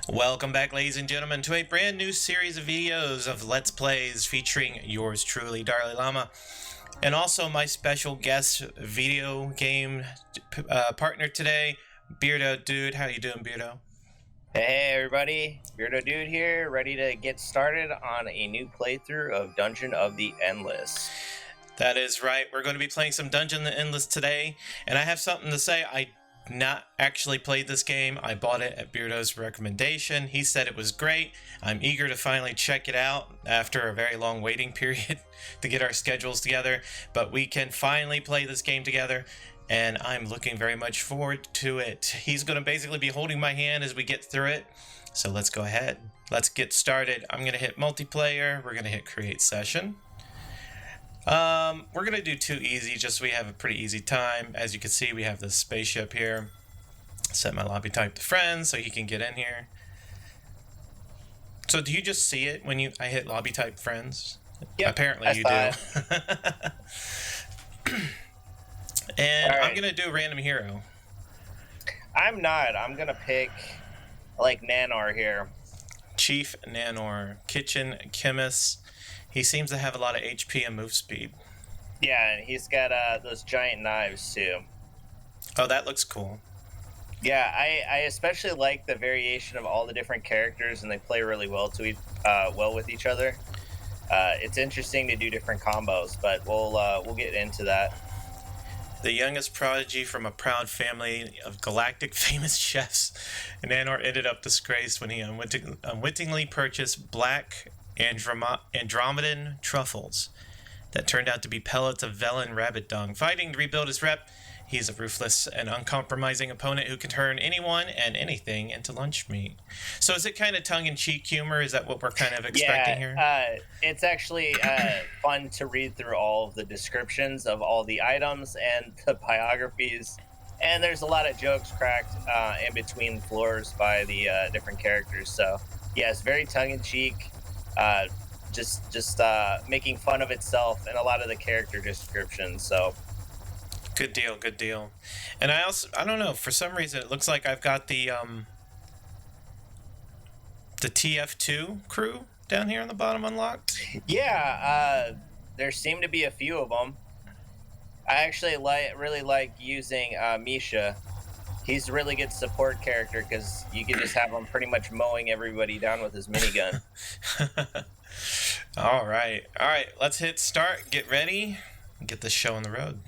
Welcome back, ladies and gentlemen, to a brand new series of videos of Let's Plays featuring yours truly, DarLeeLlama, and also my special guest video game partner today, Beardodood. How you doing, Beardo? Hey everybody, Beardodood here, ready to get started on a new playthrough of Dungeon of the Endless. That is right. We're going to be playing some Dungeon of the Endless today, and I have something to say. I not actually played this game. I bought it at Beardo's recommendation. He said it was great. I'm eager to finally check it out after a very long waiting period to get our schedules together, but we can finally play this game together, and I'm looking very much forward to it. He's going to basically be holding my hand as we get through it, so let's go ahead. Let's get started. I'm going to hit multiplayer. We're going to hit create session. We're gonna do 2 easy, just so we have a pretty easy time. As you can see, we have this spaceship here. Set my lobby type to friends so he can get in here. So do you just see it when I hit lobby type friends? Yep, apparently you do. And right. I'm gonna do random hero. I'm not. I'm gonna pick like Nanor here. Chief Nanor, kitchen chemist. He seems to have a lot of HP and move speed. Yeah, and he's got those giant knives too. Oh, that looks cool. Yeah, I especially like the variation of all the different characters, and they play really well with each other. It's interesting to do different combos, but we'll get into that. The youngest prodigy from a proud family of galactic famous chefs, Nanor ended up disgraced when he unwittingly purchased black Andromedan truffles that turned out to be pellets of Velen rabbit dung. Fighting to rebuild his rep, he's a ruthless and uncompromising opponent who can turn anyone and anything into lunch meat. So is it kind of tongue-in-cheek humor? Is that what we're kind of expecting here? It's actually fun to read through all of the descriptions of all the items and the biographies. And there's a lot of jokes cracked in between floors by the different characters. So, yeah, it's very tongue-in-cheek. Just making fun of itself and a lot of the character descriptions. So good deal. And I don't know, for some reason it looks like I've got the TF2 crew down here on the bottom unlocked. Yeah, there seem to be a few of them. I actually really like using Misha. He's a really good support character because you can just have him pretty much mowing everybody down with his minigun. All right. Let's hit start. Get ready. And get this show on the road.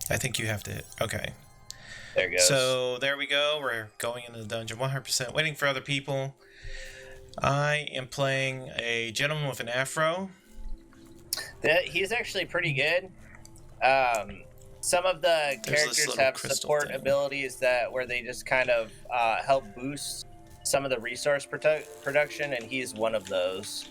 I think you have to hit. Okay. There it goes. So there we go. We're going into the dungeon 100%. Waiting for other people. I am playing a gentleman with an afro. He's actually pretty good. Some of the characters have support abilities where they just kind of help boost some of the resource production, and he's one of those.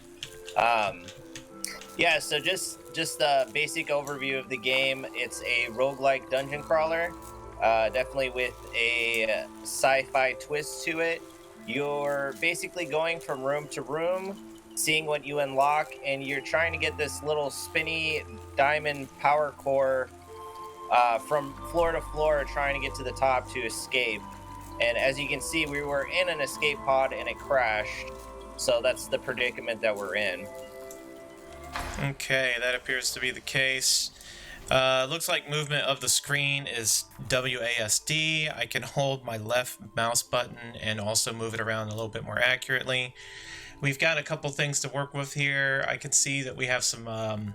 Yeah, so just the basic overview of the game. It's a roguelike dungeon crawler, definitely with a sci-fi twist to it. You're basically going from room to room, seeing what you unlock, and you're trying to get this little spinny diamond power core from floor to floor, trying to get to the top to escape. And as you can see, we were in an escape pod and it crashed, so that's the predicament that we're in. Okay, that appears to be the case. Looks like movement of the screen is WASD. I can hold my left mouse button and also move it around a little bit more accurately. We've got a couple things to work with here. I can see that we have some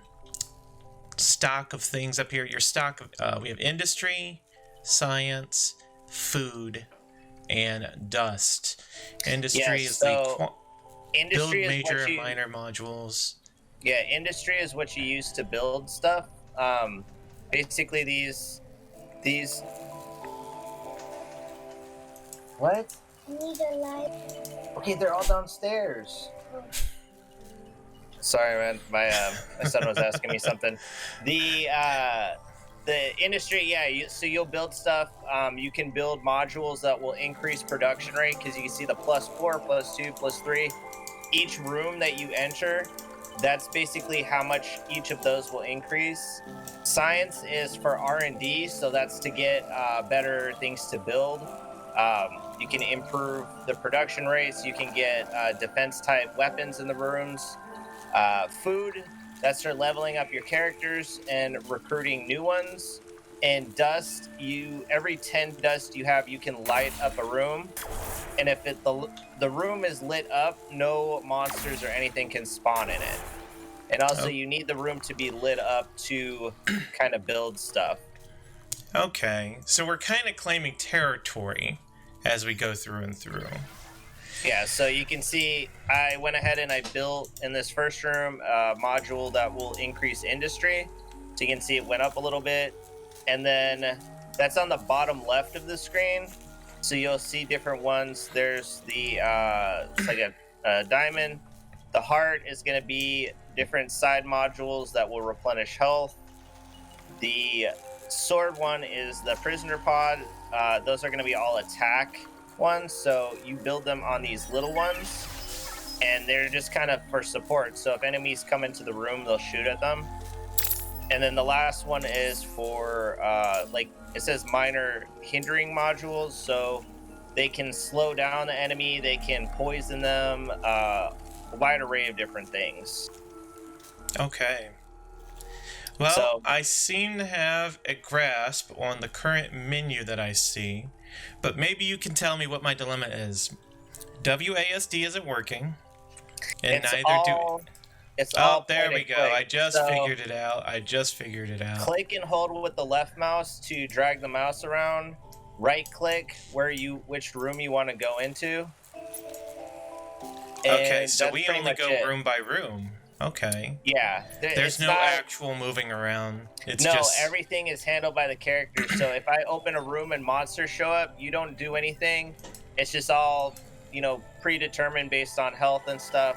stock of things up here. Your stock of, we have industry, science, food, and dust. Industry is the build major and minor modules. Yeah, industry is what you use to build stuff. Basically these what? I need a light. Okay, they're all downstairs. Sorry, man. My son was asking me something. The industry, yeah. So you'll build stuff. You can build modules that will increase production rate because you can see the +4, +2, +3. Each room that you enter that's basically how much each of those will increase. Science is for R&D, so that's to get better things to build. You can improve the production rates. You can get defense type weapons in the rooms. Food, that's for leveling up your characters and recruiting new ones. And dust, you every 10 dust you have, you can light up a room. And if the room is lit up, no monsters or anything can spawn in it. And also, Oh, you need the room to be lit up to kind of build stuff. okay. So we're kind of claiming territory as we go through and through. Yeah, so you can see I went ahead and I built in this first room a module that will increase industry. So you can see it went up a little bit. And then that's on the bottom left of the screen. So you'll see different ones. There's the, it's like a diamond. The heart is going to be different side modules that will replenish health. The sword one is the prisoner pod. Those are going to be all attack ones. So you build them on these little ones, and they're just kind of for support. So if enemies come into the room, they'll shoot at them. And then the last one is for like it says minor hindering modules. So they can slow down the enemy, they can poison them, a wide array of different things. Okay. Well, So- I seem to have a grasp on the current menu that I see, but maybe you can tell me what my dilemma is. WASD isn't working, and It's neither all, do. It's Oh, all there point we and go. click. I just So figured it out. I just figured it out. click and hold with the left mouse to drag the mouse around. Right click which room you want to go into. Okay, And so that's we pretty only much go it. room by room. Okay. Yeah, There's it's no not, actual moving around. It's no, just everything is handled by the characters. So if I open a room and monsters show up, you don't do anything. It's just all, predetermined based on health and stuff.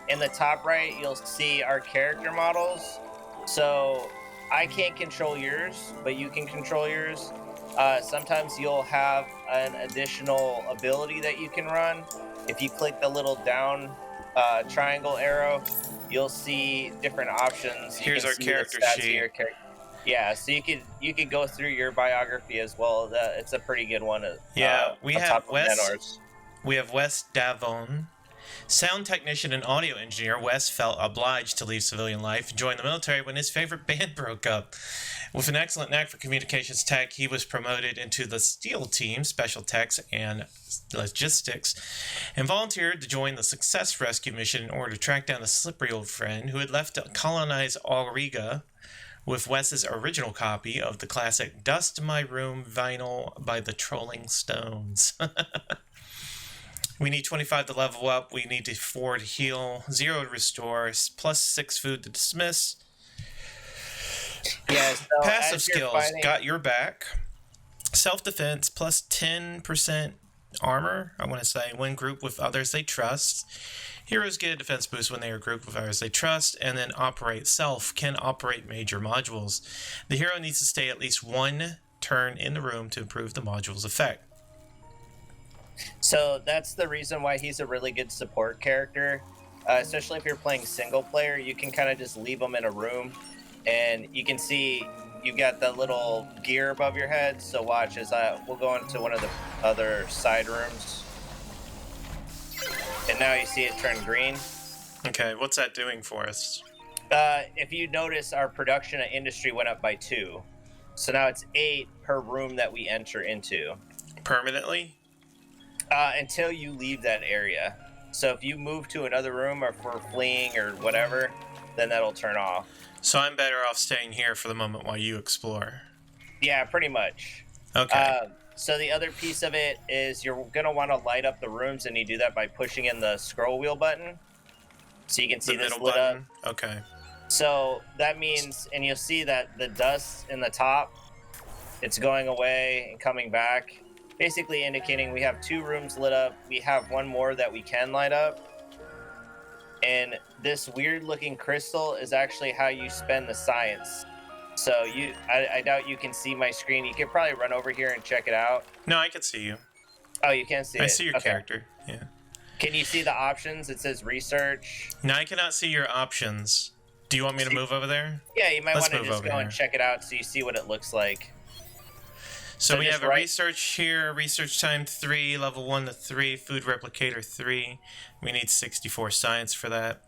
In the top right, you'll see our character models. So I can't control yours, but you can control yours. Sometimes you'll have an additional ability that you can run. If you click the little down triangle arrow, you'll see different options. You Here's can our see character the stats of sheet. your character. Yeah, so you could go through your biography as well. It's a pretty good one. we on have top of Wes. Menor's. We have Wes Davon. Sound technician and audio engineer, Wes felt obliged to leave civilian life and join the military when his favorite band broke up. With an excellent knack for communications tech, he was promoted into the SEAL team, special techs, and logistics, and volunteered to join the Success Rescue mission in order to track down a slippery old friend who had left to colonize Auriga with Wes's original copy of the classic Dust My Room vinyl by the Trolling Stones. We need 25 to level up. We need 4 to heal, 0 to restore, plus 6 food to dismiss. Yeah, so Passive as you're skills, fighting- got your back. Self-defense, plus 10% armor, I want to say, when grouped with others they trust. Heroes get a defense boost when they are grouped with others they trust, and then operate self can operate major modules. The hero needs to stay at least 1 turn in the room to improve the module's effect. So that's the reason why he's a really good support character, especially if you're playing single player. You can kind of just leave him in a room, and you can see you got the little gear above your head. So watch as we'll go into one of the other side rooms, and now you see it turn green. Okay, what's that doing for us? If you notice, our production and industry went up by 2, so now it's 8 per room that we enter into. Permanently? Until you leave that area. So if you move to another room or if we're fleeing or whatever, then that'll turn off. So I'm better off staying here for the moment while you explore. Yeah, pretty much. Okay. So the other piece of it is you're going to want to light up the rooms, and you do that by pushing in the scroll wheel button. So you can see the this middle lit button? up. Okay. So that means, and you'll see that the dust in the top, it's going away and coming back. Basically indicating we have 2 rooms lit up. We have 1 more that we can light up. And this weird looking crystal is actually how you spend the science. So I doubt you can see my screen. You could probably run over here and check it out. No, I can see you. Oh, you can see it. I see your Okay. character. Yeah. Can you see the options? It says research. Now I cannot see your options. Do you want me to move over there? Yeah, you might Let's want to move just over go here. and check it out so you see what it looks like. So we just have a research here, research time 3, level 1 to 3, food replicator 3. We need 64 science for that.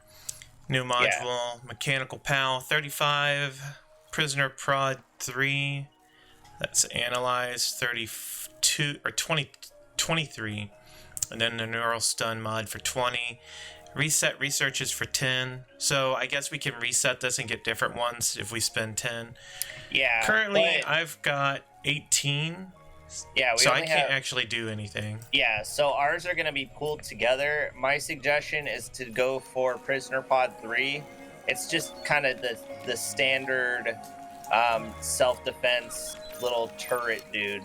New module, mechanical pal 35, prisoner prod 3. That's analyze 32 or 23. And then the neural stun mod for 20. Reset research is for 10. So I guess we can reset this and get different ones if we spend 10. Yeah. Currently, I've got 18. Yeah, so I can't actually do anything. Yeah, so ours are going to be pulled together. My suggestion is to go for Prisoner Pod 3. It's just kind of the standard self-defense little turret dude.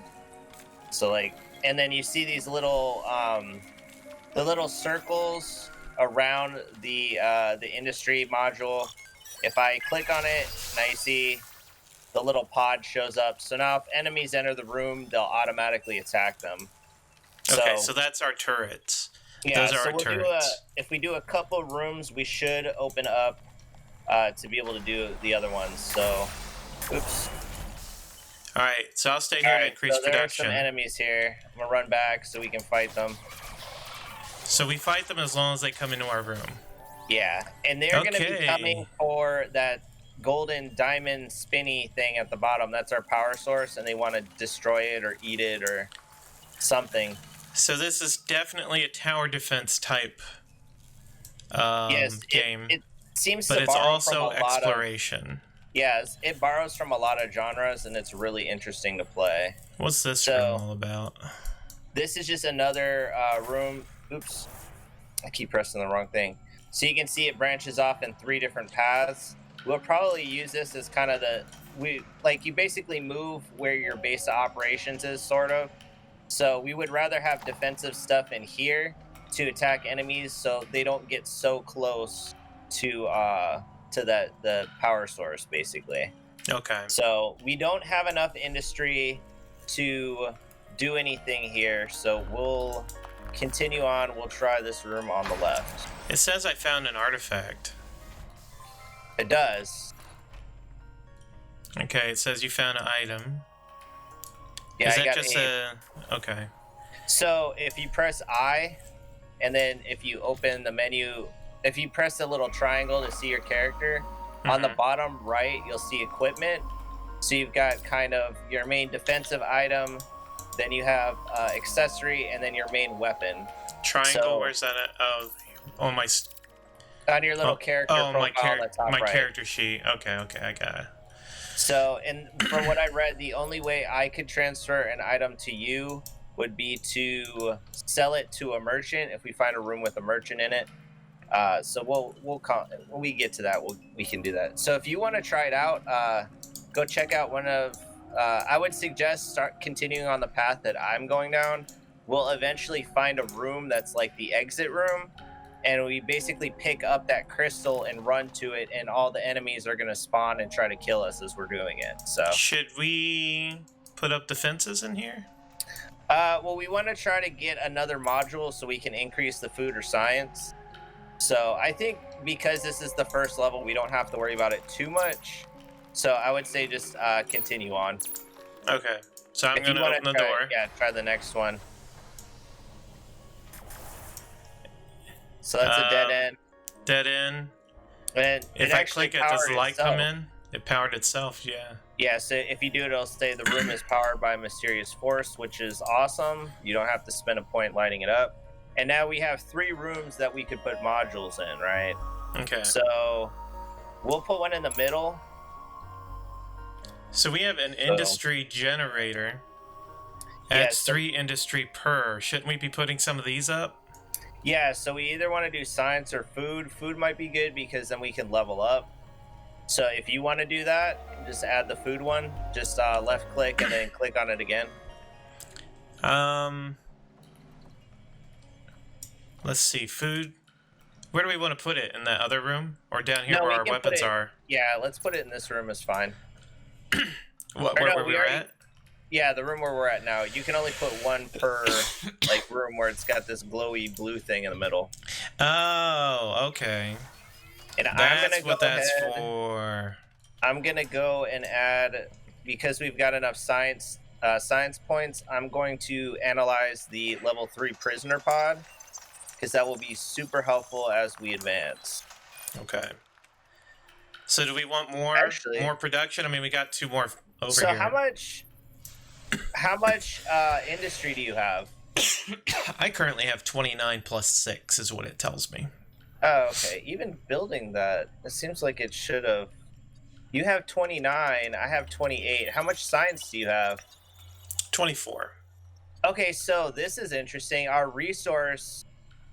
So like, and then you see these little the little circles around the industry module. If I click on it, now you see the little pod shows up. So now if enemies enter the room, they'll automatically attack them. Okay, so that's our turrets. Yeah, those are so our turrets. if we do a couple of rooms, we should open up to be able to do the other ones. So, oops. All right, so I'll stay here to increase so there production. are some enemies here. I'm going to run back so we can fight them. So we fight them as long as they come into our room. Yeah, and they're going to be coming for that golden diamond spinny thing at the bottom. That's our power source, and they want to destroy it or eat it or something. So this is definitely a tower defense type game. It seems but to it's borrow also from a lot exploration. Yes, it borrows from a lot of genres, and it's really interesting to play. What's this room all about? This is just another room. Oops, I keep pressing the wrong thing. So you can see it branches off in 3 different paths. We'll probably use this as kind of you basically move where your base of operations is, sort of. So we would rather have defensive stuff in here to attack enemies so they don't get so close to the power source, basically. Okay. So we don't have enough industry to do anything here, so we'll continue on. We'll try this room on the left. It says I found an artifact. It does. Okay, it says you found an item. Yeah, Is I that got just okay. So if you press I, and then if you open the menu, if you press the little triangle to see your character, on the bottom right, you'll see equipment. So you've got kind of your main defensive item, then you have accessory, and then your main weapon. Triangle, where's that at? Oh, on my... On your little character profile on the top right. Character sheet. Okay, I got it. So, and from what I read, the only way I could transfer an item to you would be to sell it to a merchant if we find a room with a merchant in it. So when we get to that, we can do that. So if you want to try it out, go check out one of. I would suggest start continuing on the path that I'm going down. We'll eventually find a room that's like the exit room, and we basically pick up that crystal and run to it, and all the enemies are going to spawn and try to kill us as we're doing it. So should we put up defenses in here? Well, we want to try to get another module so we can increase the food or science. So I think because this is the first level, we don't have to worry about it too much. So I would say just continue on. Okay. So I'm going to open the door. Yeah, try the next one. So that's a dead end. Dead end. And if I click it, does the light come in? It powered itself, yeah. Yeah, so if you do it, it'll say the room is powered by a mysterious force, which is awesome. You don't have to spend a point lighting it up. And now we have 3 rooms that we could put modules in, right? Okay. So we'll put one in the middle. So we have an industry generator. Adds 3 industry per. Shouldn't we be putting some of these up? Yeah, so we either want to do science or food. Food might be good because then we can level up. So if you want to do that, just add the food one. Just left click and then click on it again. Let's see, food. Where do we want to put it? In that other room? Or down here where our weapons are? Yeah, let's put it in this room is fine. Where we were at? Yeah, the room where we're at now. You can only put one per like room where it's got this glowy blue thing in the middle. Oh, okay. And That's what that's for. I'm gonna go and add, because we've got enough science points. I'm going to analyze the level 3 prisoner pod, because that will be super helpful as we advance. Okay. So do we want more production? I mean, we got 2 more over so here. how much industry do you have? I currently have 29 plus 6 is what it tells me. Oh, okay. Even building that, it seems like it should have. You have 29, I have 28. How much science do you have? 24. Okay, so this is interesting. Our resources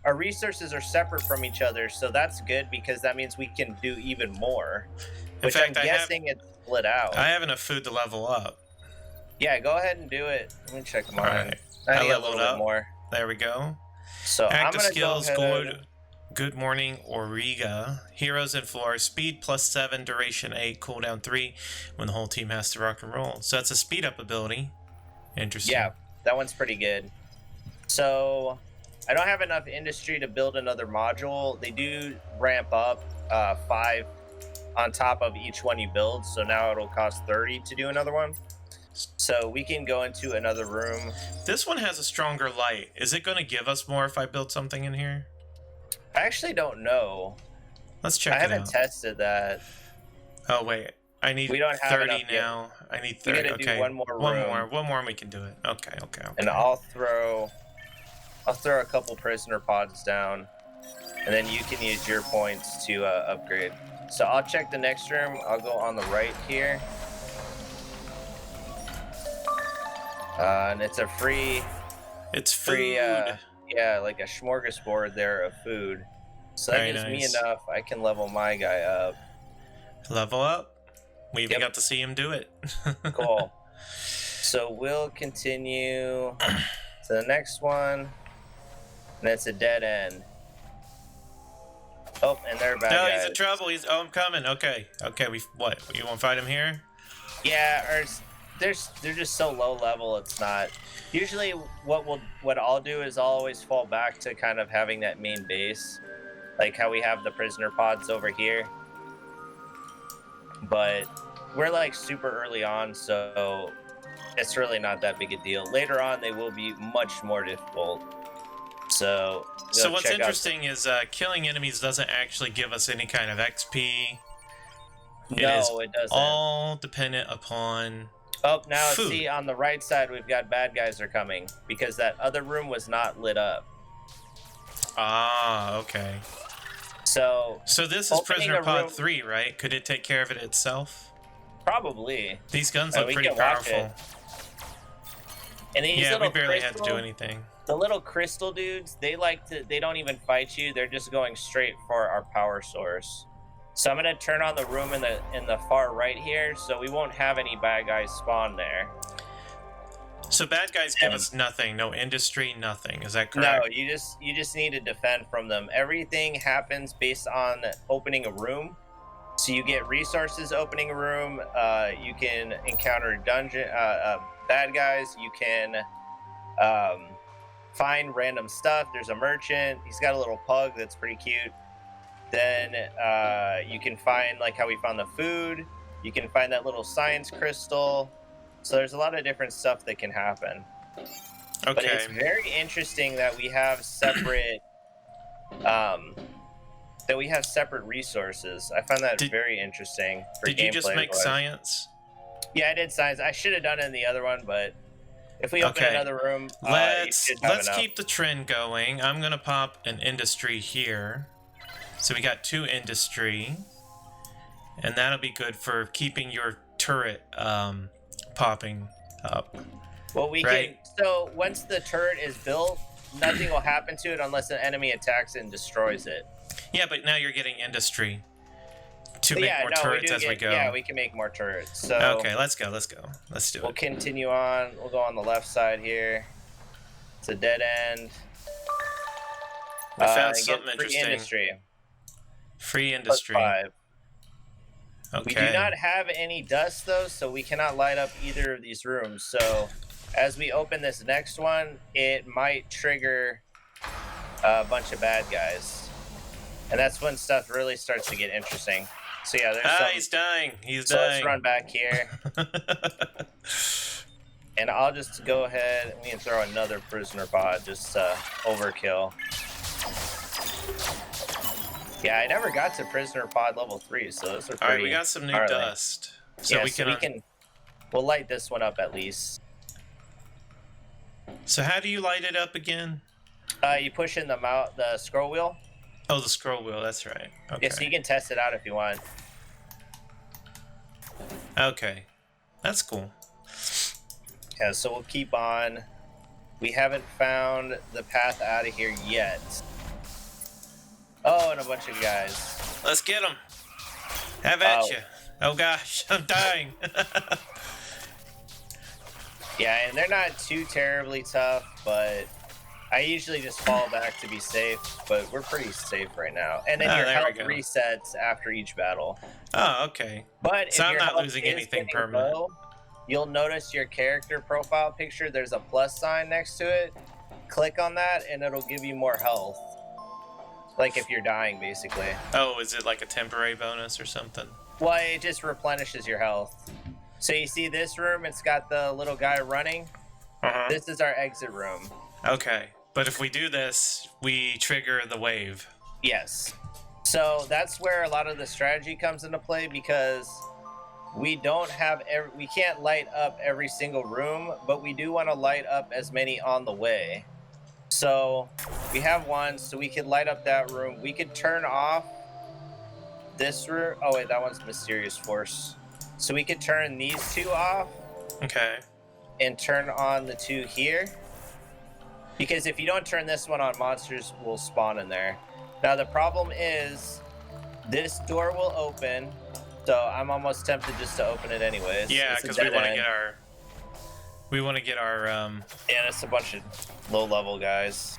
are separate from each other, so that's good because that means we can do even more. In fact, I'm guessing it's split out. I have enough food to level up. Yeah, go ahead and do it. Let me check mine. Right. I need a little bit more. There we go. So active skills, go Good Morning, Auriga. Heroes and Floor. Speed +7, duration 8, cooldown 3 when the whole team has to rock and roll. So that's a speed up ability. Interesting. Yeah, that one's pretty good. So I don't have enough industry to build another module. They do ramp up 5 on top of each one you build. So now it'll cost 30 to do another one. So we can go into another room. This one has a stronger light. Is it going to give us more if I build something in here? I actually don't know. Let's check it out. I haven't tested that. Oh, wait. We don't have 30 now. Yet. I need 30. We gotta do one more room. One more and we can do it. Okay. And I'll throw a couple prisoner pods down, and then you can use your points to upgrade. So I'll check the next room. I'll go on the right here. And it's a free... It's food. Yeah, like a smorgasbord there of food. So that gives me enough. I can level my guy up. Level up? We even got to see him do it. Cool. So we'll continue to the next one. And it's a dead end. Oh, and they're bad guys. He's in trouble. I'm coming. Okay. What? You want to fight him here? Yeah, or they're just so low level. It's not. Usually, what I'll do is I'll always fall back to kind of having that main base, like how we have the prisoner pods over here. But we're like super early on, so it's really not that big a deal. Later on, they will be much more difficult. So what's interesting is killing enemies doesn't actually give us any kind of XP. It doesn't. All dependent upon food. See, on the right side, we've got bad guys are coming because that other room was not lit up. Ah, okay. So this is Prisoner Pod 3, right? Could it take care of it itself? Probably. These guns look pretty powerful. And these we barely had to do anything. The little crystal dudes, they don't even fight you. They're just going straight for our power source. So I'm gonna turn on the room in the far right here, so we won't have any bad guys spawn there. So bad guys give us nothing, no industry, nothing. Is that correct? No, you just need to defend from them. Everything happens based on opening a room. So you get resources opening a room. You can encounter bad guys. You can find random stuff. There's a merchant. He's got a little pug that's pretty cute. Then you can find, like how we found the food. You can find that little science crystal. So there's a lot of different stuff that can happen. Okay. But it's very interesting that we have separate resources. I find that very interesting for gameplay. Did you just make science? Yeah, I did science. I should have done it in the other one, but if we open another room, let's keep the trend going. I'm gonna pop an industry here. So we got 2 industry, and that'll be good for keeping your turret popping up. Well, so once the turret is built, nothing will happen to it unless an enemy attacks it and destroys it. Yeah, but now you're getting industry to make more turrets as we go. Yeah, we can make more turrets. So okay, let's go. Let's do it. We'll continue on. We'll go on the left side here. It's a dead end. I found something interesting. Free industry. Free industry. +5. Okay. We do not have any dust though, so we cannot light up either of these rooms. So as we open this next one, it might trigger a bunch of bad guys. And that's when stuff really starts to get interesting. So yeah, there's some... He's dying. He's so dying. let's run back here. And I'll just go ahead and throw another prisoner pod, just overkill. Yeah, I never got to prisoner pod level 3, so those are pretty... Alright, we got some new dust. So yeah, we can... We'll light this one up at least. So how do you light it up again? You push in the scroll wheel. Oh, the scroll wheel, that's right. Okay. Yeah, so you can test it out if you want. Okay. That's cool. Yeah, so we'll keep on. We haven't found the path out of here yet. Oh, and a bunch of guys. Let's get them. Have at you. Oh gosh, I'm dying. Yeah, and they're not too terribly tough, but I usually just fall back to be safe, but we're pretty safe right now. And then your health resets after each battle. Oh, okay. But so if I'm not losing anything permanent. Low, you'll notice your character profile picture, there's a plus sign next to it. Click on that and it'll give you more health. Like if you're dying, basically. Oh, is it like a temporary bonus or something? Well, it just replenishes your health. So you see this room, it's got the little guy running. This is our exit room. Okay, but if we do this, we trigger the wave. Yes. So that's where a lot of the strategy comes into play, because we don't have we can't light up every single room, but we do want to light up as many on the way. So we have one, so we can light up that room. We could turn off this room. Oh wait, that one's Mysterious Force. So we could turn these two off. Okay. And turn on the two here. Because if you don't turn this one on, monsters will spawn in there. Now the problem is, this door will open, so I'm almost tempted just to open it anyways. Yeah, because we want to get our... We want to get our... Yeah, it's a bunch of low-level guys.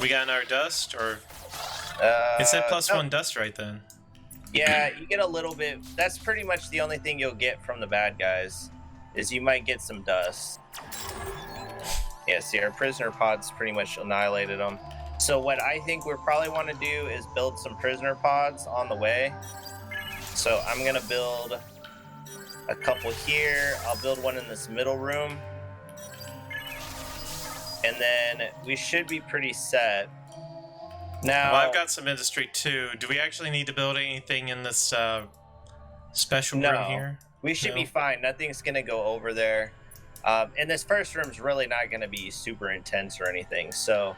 We got our dust, or... it said +1 dust right then. Yeah, you get a little bit... That's pretty much the only thing you'll get from the bad guys, is you might get some dust. Yeah, see, our prisoner pods pretty much annihilated them. So what I think we probably want to do is build some prisoner pods on the way. So I'm going to build a couple here. I'll build one in this middle room. And then we should be pretty set. Now, well, I've got some industry too. Do we actually need to build anything in this special room here? We should be fine. Nothing's going to go over there. And this first room's really not going to be super intense or anything. So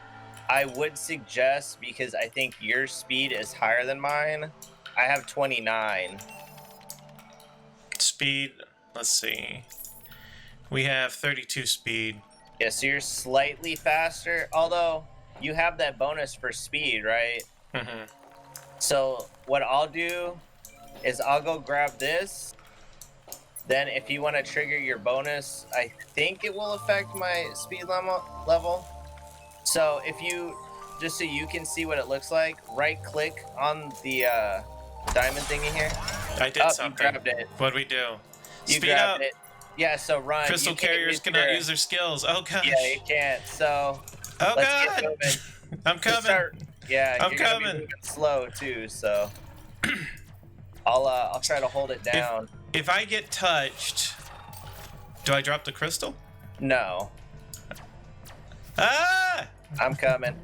I would suggest, because I think your speed is higher than mine, I have 29. Speed, let's see. We have 32 speed. Yeah, so you're slightly faster, although you have that bonus for speed, right? Mm-hmm. So what I'll do is I'll go grab this. Then if you want to trigger your bonus, I think it will affect my speed level. So if you, just so you can see what it looks like, right click on the diamond thingy here. I did something. You grabbed it. What'd we do? You Speed grabbed up. it. Yeah, so run. Crystal carriers cannot use their skills. Oh gosh. Yeah, you can't. So oh let's god. get moving. I'm coming. Yeah, I'm you're coming. Gonna be moving slow too, so I'll try to hold it down. If I get touched, do I drop the crystal? No. Ah! I'm coming.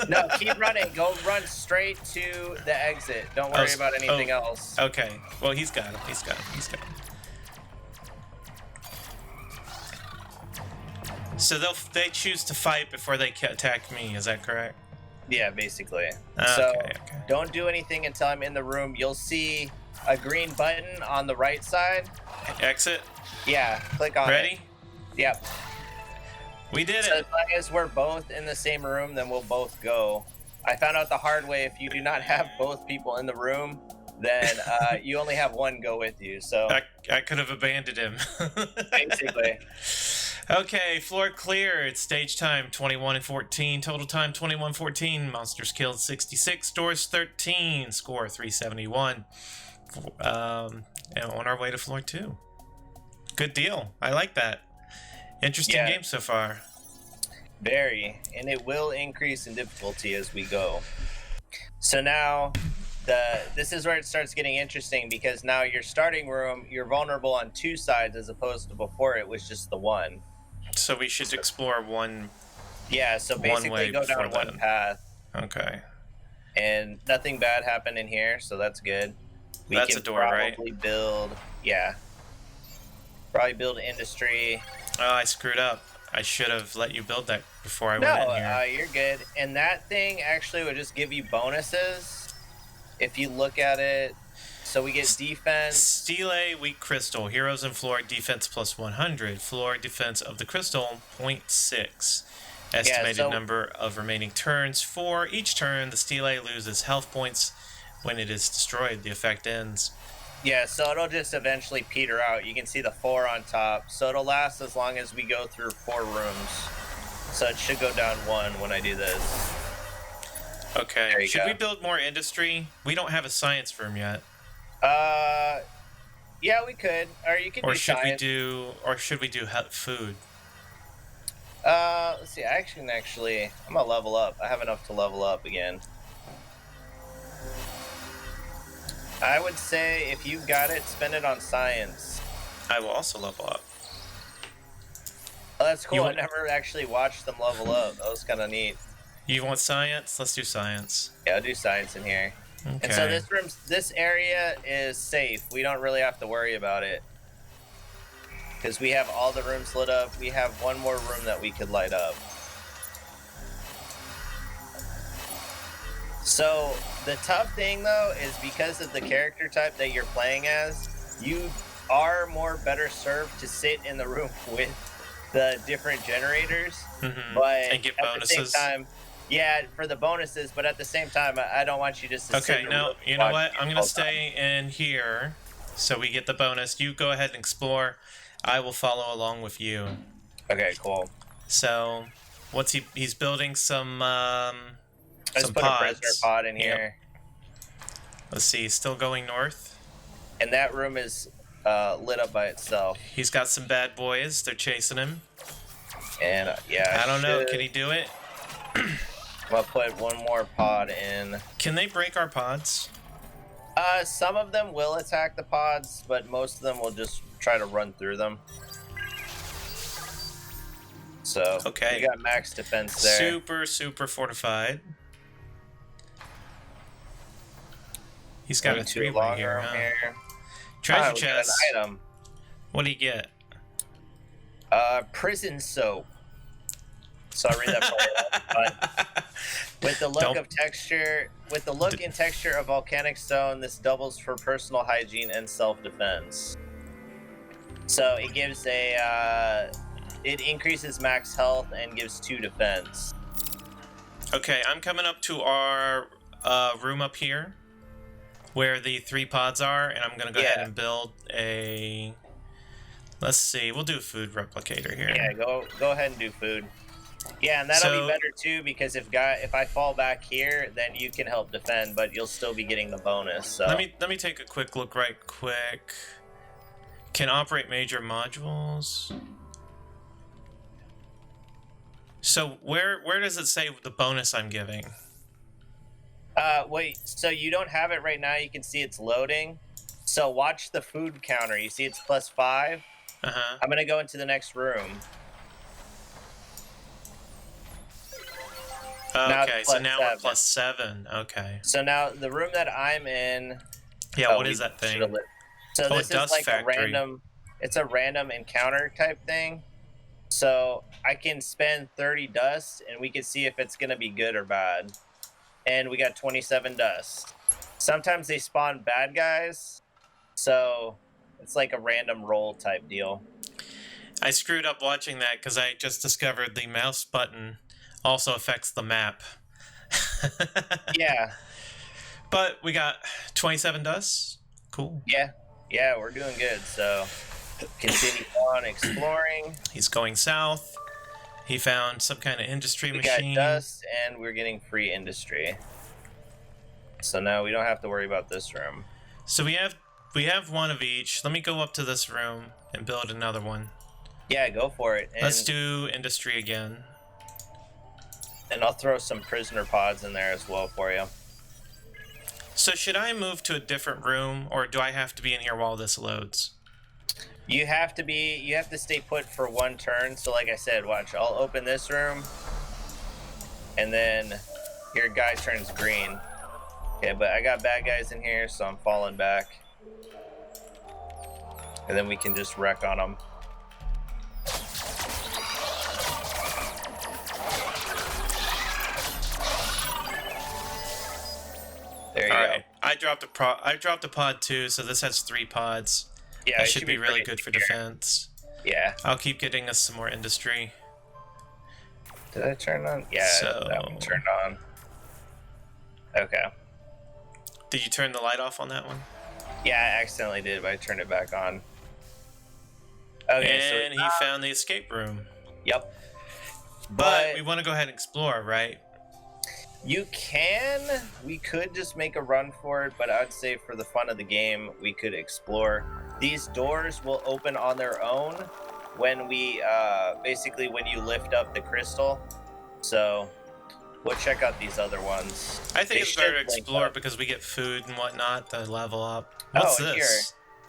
No, keep running. Go run straight to the exit. Don't worry about anything else. Okay. Well, he's got him. He's got him. He's got him. So they choose to fight before they attack me. Is that correct? Yeah, basically. Okay, so okay. Don't do anything until I'm in the room. You'll see a green button on the right side. Exit? Yeah, click on it. Ready? Yep. We did So it. as long as we're both in the same room, then we'll both go. I found out the hard way, if you do not have both people in the room, then you only have one go with you. So I could have abandoned him. basically. Okay, floor clear. It's stage time 21 and 14. Total time 21-14. Monsters killed 66. Doors 13. Score 371. And on our way to floor 2. Good deal. I like that. Interesting game so far. Very. And it will increase in difficulty as we go. So now, this is where it starts getting interesting, because now your starting room, you're vulnerable on 2 sides as opposed to before it was just the one. So we should explore one. Yeah, so basically go down one path. Okay. And nothing bad happened in here, so that's good. That's a door, right? Probably build industry. Oh, I screwed up. I should have let you build that before I went in here. No, you're good. And that thing actually would just give you bonuses if you look at it. So we get defense. Stele, weak crystal. Heroes and floor defense plus 100. Floor defense of the crystal, 0.6. Estimated number of remaining turns. For each turn, the Stele loses health points. When it is destroyed, the effect ends. Yeah, so it'll just eventually peter out. You can see the 4 on top. So it'll last as long as we go through 4 rooms. So it should go down 1 when I do this. Okay. Should we build more industry? We don't have a science room yet. Yeah, we could. Or you could do science. Or should we do food? Let's see. Actually, I'm gonna level up. I have enough to level up again. I would say if you've got it, spend it on science. I will also level up. Oh, that's cool. I never actually watched them level up. That was kind of neat. You want science? Let's do science. Yeah, I'll do science in here. Okay. And so this area is safe. We don't really have to worry about it, because we have all the rooms lit up. We have one more room that we could light up. So the tough thing though is because of the character type that you're playing as, you are better served to sit in the room with the different generators, but and get bonuses. At the same time, yeah, for the bonuses. But at the same time, I don't want you just to sit. Okay, no, you know what? I'm gonna stay in here, so we get the bonus. You go ahead and explore. I will follow along with you. Okay, cool. So, what's he's building some Let's put pods. A prisoner pod in here. Let's see, still going north. And that room is lit up by itself. He's got some bad boys. They're chasing him. And yeah, I don't know. Can he do it? I'll put one more pod in. Can they break our pods? Some of them will attack the pods, but most of them will just try to run through them. So okay, we got max defense there. Super fortified. He's got a 3-way here, huh? Treasure chest. An item. What do you get? Prison soap. So I'll read that for you. With the look and texture of volcanic stone, this doubles for personal hygiene and self-defense. So it gives it increases max health and gives 2 defense. Okay, I'm coming up to our room up here, where the 3 pods are, and I'm gonna go ahead and build a. Let's see, we'll do a food replicator here. Yeah, go ahead and do food. Yeah, and that'll be better too, because if I fall back here, then you can help defend, but you'll still be getting the bonus. So let me take a quick look right quick. Can operate major modules. So where does it say the bonus I'm giving? Wait, so you don't have it right now. You can see it's loading. So watch the food counter. You see it's +5. I'm gonna go into the next room. Okay, so now we're +7. Okay. So now the room that I'm in. Yeah, what is that thing? So this is like a random. It's a random encounter type thing. So I can spend 30 dust, and we can see if it's gonna be good or bad. And we got 27 dust. Sometimes they spawn bad guys, so it's like a random roll type deal. I screwed up watching that because I just discovered the mouse button also affects the map. Yeah. But we got 27 dust. Cool. Yeah, we're doing good. So Continue on exploring. He's going south. He found some kind of industry machine. We got dust, and we're getting free industry. So now we don't have to worry about this room. So we have one of each. Let me go up to this room and build another one. Yeah, go for it. And, Let's do industry again. And I'll throw some prisoner pods in there as well for you. So should I move to a different room, or do I have to be in here while this loads? You have to stay put for one turn. So like I said, watch, I'll open this room, and then your guy turns green. Okay, but I got bad guys in here, so I'm falling back. And then we can just wreck on them. There you go. I dropped a pod too, so this has 3 pods. Yeah, that should be really good for here. defense. Yeah. I'll keep getting us some more industry. Did I turn on? Yeah, So... that one turned on. Okay. Did you turn the light off on that one? Yeah, I accidentally did, but I turned it back on. Okay, and he found the escape room. Yep. But we want to go ahead and explore, right? You can. We could just make a run for it, but I'd say for the fun of the game, we could explore. These doors will open on their own when we, basically when you lift up the crystal. So we'll check out these other ones. I think it's better to explore because we get food and whatnot to level up. What's this? Here.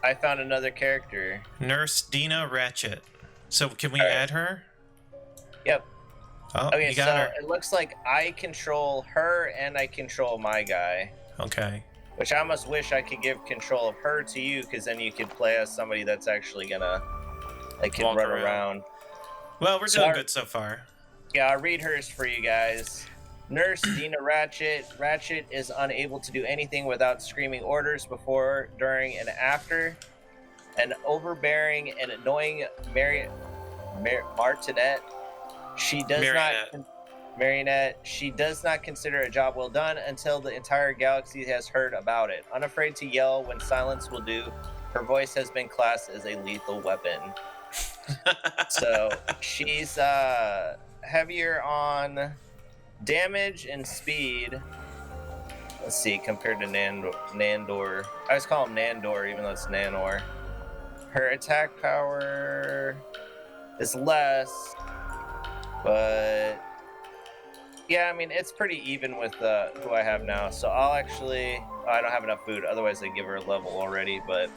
I found another character. Nurse Dina Ratchet. So can we add her? Yep. Oh, okay, you got so her. it looks like I control her and I control my guy. Okay. Which I almost wish I could give control of her to you, because then you could play as somebody that's actually gonna, like, can run around. Well, we're doing good so far. Yeah, I'll read hers for you guys. Nurse Dina Ratchet. Ratchet is unable to do anything without screaming orders before, during, and after. An overbearing and annoying Martinet. Marionette. She does not consider a job well done until the entire galaxy has heard about it. Unafraid to yell when silence will do, her voice has been classed as a lethal weapon. So she's heavier on damage and speed. Let's see, compared to Nandor. I always call him Nandor, even though it's Nanor. Her attack power is less. But yeah, I mean, it's pretty even with who I have now. So I'll actually, I don't have enough food. Otherwise, I'd give her a level already. But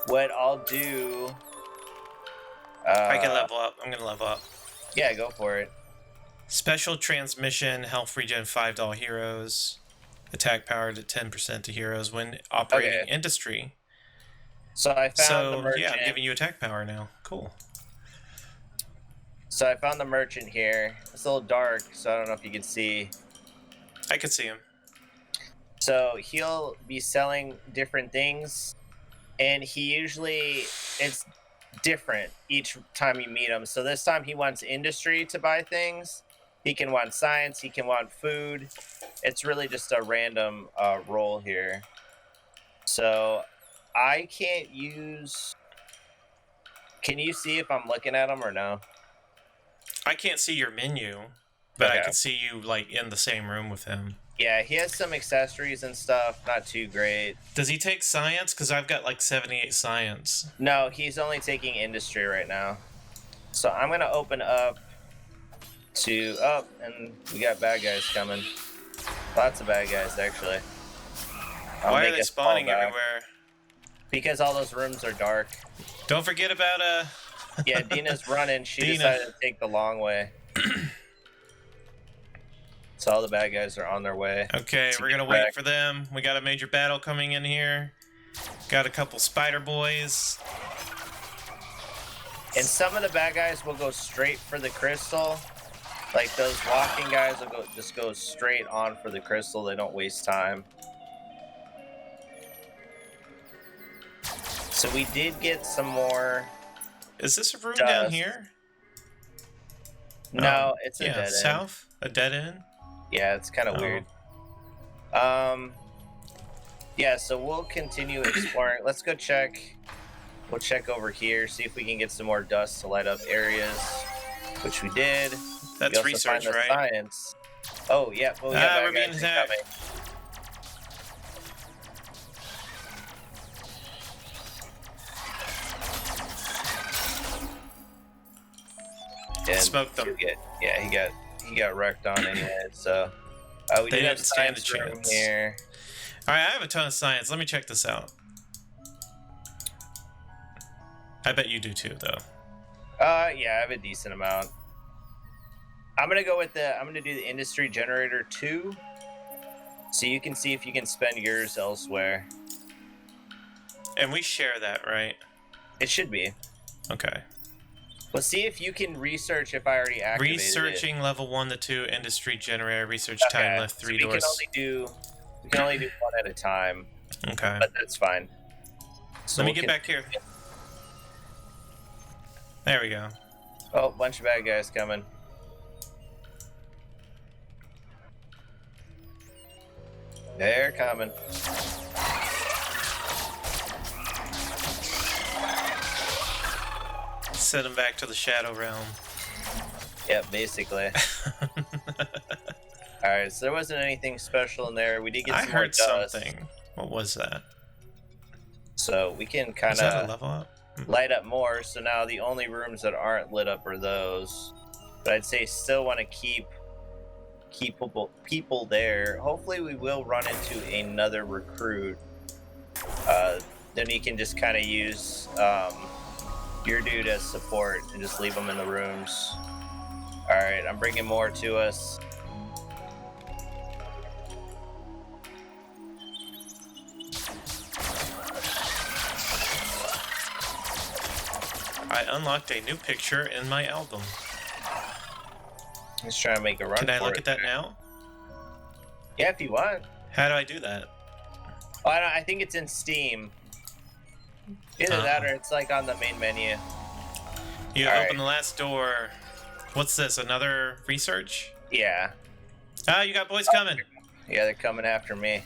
what I'll do, I can level up. I'm gonna level up. Yeah, go for it. Special transmission, health regen $5 to all heroes, attack power to 10% to heroes when operating industry. So I found the merchant. Yeah, I'm giving you attack power now. Cool. So I found the merchant here. It's a little dark, so I don't know if you can see. I can see him. So he'll be selling different things, and he usually, it's different each time you meet him. So this time he wants industry to buy things. He can want science. He can want food. It's really just a random roll here. So I can't use... Can you see if I'm looking at him or no? I can't see your menu, but I can see you, like, in the same room with him. Yeah, he has some accessories and stuff. Not too great. Does he take science? Because I've got, like, 78 science. No, he's only taking industry right now. So I'm going to open up to... Oh, and we got bad guys coming. Lots of bad guys, actually. Why are they spawning everywhere? Because all those rooms are dark. Don't forget about, Yeah, Dina's running. She decided to take the long way. So all the bad guys are on their way. Okay, we're going to wait for them. We got a major battle coming in here. Got a couple spider boys. And some of the bad guys will go straight for the crystal. Like those walking guys will just go straight on for the crystal. They don't waste time. So we did get some more... Is this a room down here? No, it's a dead end. South? A dead end? Yeah, it's kind of weird. Yeah, so we'll continue exploring. Let's go check We'll check over here, see if we can get some more dust to light up areas, which we did. That's we also research, find the right? science. Oh, yeah. Well, we got We're being guys attacked. incoming. And Smoked them. he got wrecked on anyway. So we They do have didn't stand a science room chance. here. All right, I have a ton of science. Let me check this out. I bet you do too, though. Yeah, I have a decent amount. I'm gonna do the industry generator 2, so you can see if you can spend yours elsewhere. And we share that, right? It should be. Okay. Well, see if you can research if I already activated Researching level 1 to 2 industry generator. Research time left 3 doors. We can only do one at a time. Okay. But that's fine. So Let me get back here. There we go. Oh, bunch of bad guys coming. They're coming. Send them back to the Shadow Realm. Yep, basically. Alright, so there wasn't anything special in there. We did get some I heard more dust, something. What was that? so we can kind Is that a of level up? light up more. So now the only rooms that aren't lit up are those. But I'd say still want to keep people there. Hopefully we will run into another recruit. Then you can just kind of use Beardodood as support and just leave them in the rooms. Alright, I'm bringing more to us. I unlocked a new picture in my album. Let's try to make a run. Can I for look it. at that now? Yeah, if you want. How do I do that? Oh, I think it's in Steam. Either that or it's like on the main menu. You All open right. the last door. What's this? Another research? Yeah. Ah, you got boys coming. Yeah, they're coming after me.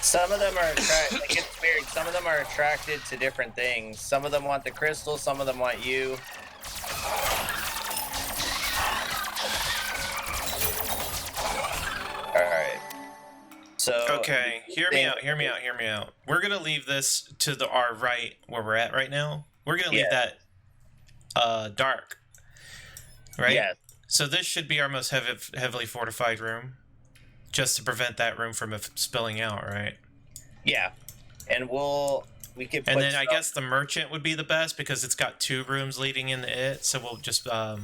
Some of them are attracted. Like, it's weird. Some of them are attracted to different things. Some of them want the crystal. Some of them want you. All right. So. Okay, hear me out. We're gonna leave this to our right where we're at right now. We're gonna leave that dark. Right? Yeah. So this should be our most heavily fortified room. Just to prevent that room from spilling out, right? Yeah. And we could put And then I stuff- guess the merchant would be the best because it's got 2 rooms leading into it. So we'll just I'll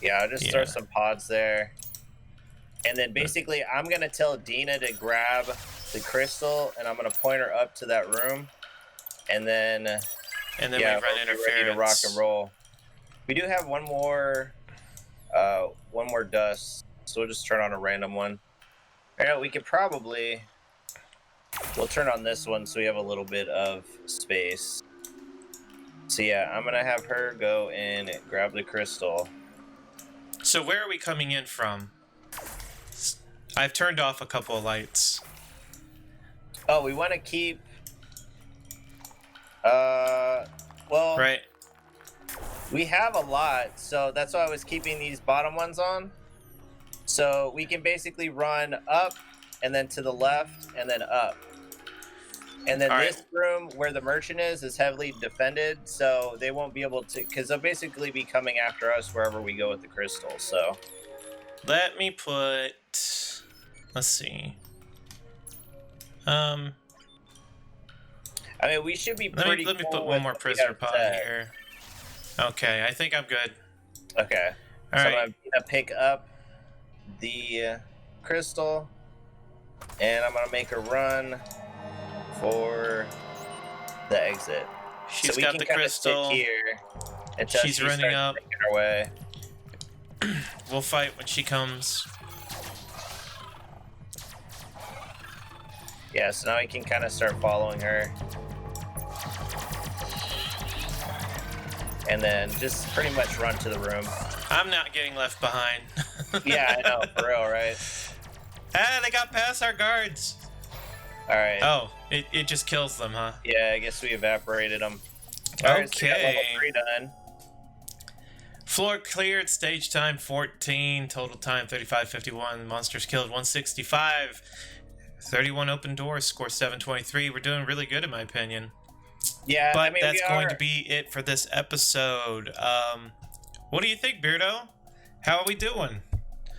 just throw some pods there. And then basically I'm gonna tell Dina to grab the crystal and I'm gonna point her up to that room. And then we run interference. Ready to rock and roll. We do have one more dust, so we'll just turn on a random one. We could probably we'll turn on this one so we have a little bit of space. So yeah, I'm gonna have her go and grab the crystal. So where are we coming in from? I've turned off a couple of lights. Oh, we want to keep. Well, right. We have a lot, so that's why I was keeping these bottom ones on. So we can basically run up, and then to the left, and then up. And then this room where the merchant is heavily defended, so they won't be able to, because they'll basically be coming after us wherever we go with the crystal. So let me put. Let's see. I mean, we should be let pretty. me put one more prisoner pod here. Okay, I think I'm good. Okay. All right. I'm gonna pick up the crystal, and I'm gonna make a run for the exit. She's got the crystal. Sit here until she's running up. Making her way. We'll fight when she comes. Yeah, so now I can kind of start following her. And then just pretty much run to the room. I'm not getting left behind. Yeah, I know, for real, right? Ah, they got past our guards. All right. Oh, it just kills them, huh? Yeah, I guess we evaporated them. All right, so we got level 3 done. Floor cleared, stage time 14, total time 35:51. Monsters killed 165. 31 open doors, score 723. We're doing really good in my opinion. Yeah, But I mean, that's going to be it for this episode. What do you think, Beardo? How are we doing?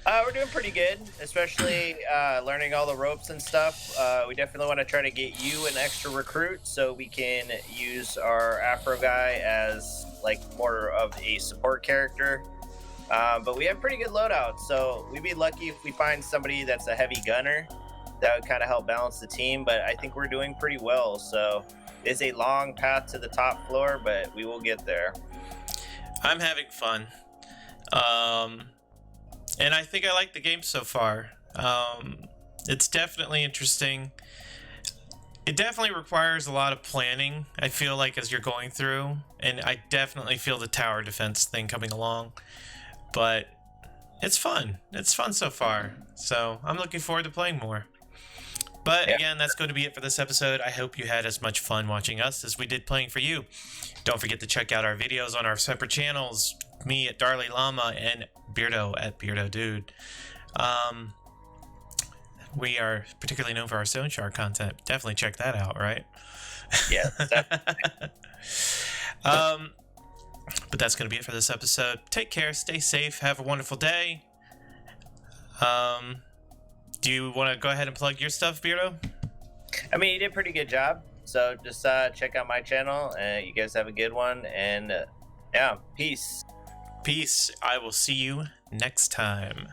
We're doing pretty good, especially learning all the ropes and stuff. We definitely want to try to get you an extra recruit so we can use our Afro guy as like more of a support character. But we have pretty good loadouts, so we'd be lucky if we find somebody that's a heavy gunner. That would kind of help balance the team, but I think we're doing pretty well. So it's a long path to the top floor, but we will get there. I'm having fun. And I think I like the game so far. It's definitely interesting. It definitely requires a lot of planning, I feel like, as you're going through. And I definitely feel the tower defense thing coming along. But it's fun. It's fun so far. So I'm looking forward to playing more. But again, that's going to be it for this episode. I hope you had as much fun watching us as we did playing for you. Don't forget to check out our videos on our separate channels. Me at DarLeeLlama and Beardo at Beardodood. We are particularly known for our Stoneshard content. Definitely check that out, right? Yeah, definitely. But that's going to be it for this episode. Take care, stay safe, have a wonderful day. Do you want to go ahead and plug your stuff, Beardo? I mean, you did a pretty good job. So just check out my channel. You guys have a good one. And yeah, peace. Peace. I will see you next time.